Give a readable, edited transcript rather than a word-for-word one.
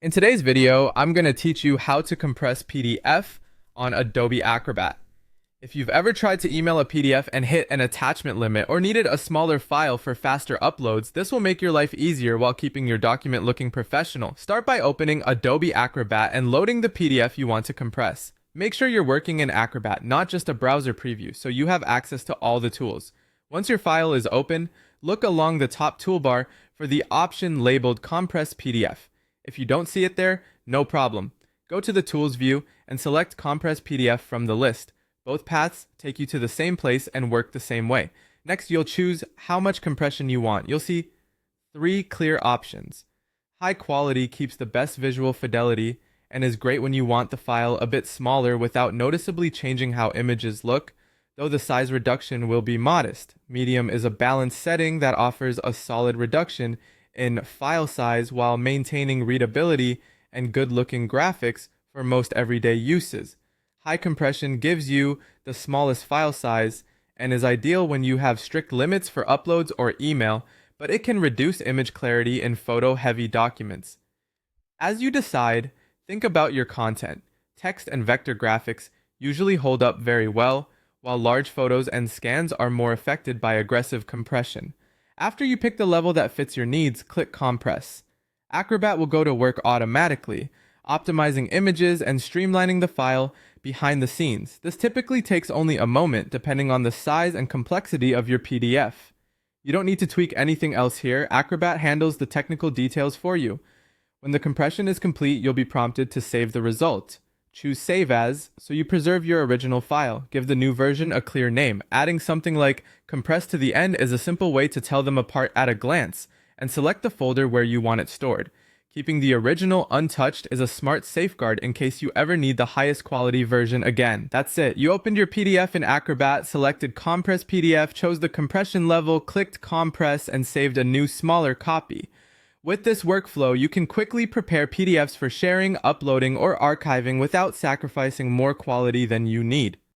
In today's video, I'm going to teach you how to compress PDF on Adobe Acrobat. If you've ever tried to email a PDF and hit an attachment limit or needed a smaller file for faster uploads, this will make your life easier while keeping your document looking professional. Start by opening Adobe Acrobat and loading the PDF you want to compress. Make sure you're working in Acrobat, not just a browser preview, so you have access to all the tools. Once your file is open, look along the top toolbar for the option labeled Compress PDF. If you don't see it there, no problem. Go to the Tools view and select Compress PDF from the list. Both paths take you to the same place and work the same way. Next, you'll choose how much compression you want. You'll see three clear options. High quality keeps the best visual fidelity and is great when you want the file a bit smaller without noticeably changing how images look, though the size reduction will be modest. Medium is a balanced setting that offers a solid reduction in file size while maintaining readability and good-looking graphics for most everyday uses. High compression gives you the smallest file size and is ideal when you have strict limits for uploads or email, but it can reduce image clarity in photo-heavy documents. As you decide, think about your content. Text and vector graphics usually hold up very well, while large photos and scans are more affected by aggressive compression. After you pick the level that fits your needs, click Compress. Acrobat will go to work automatically, optimizing images and streamlining the file behind the scenes. This typically takes only a moment, depending on the size and complexity of your PDF. You don't need to tweak anything else here. Acrobat handles the technical details for you. When the compression is complete, you'll be prompted to save the result. Choose Save As, so you preserve your original file. Give the new version a clear name. Adding something like compress to the end is a simple way to tell them apart at a glance, and select the folder where you want it stored. Keeping the original untouched is a smart safeguard in case you ever need the highest quality version again. That's it. You opened your PDF in Acrobat, selected Compress PDF, chose the compression level, clicked Compress, and saved a new smaller copy. With this workflow, you can quickly prepare PDFs for sharing, uploading, or archiving without sacrificing more quality than you need.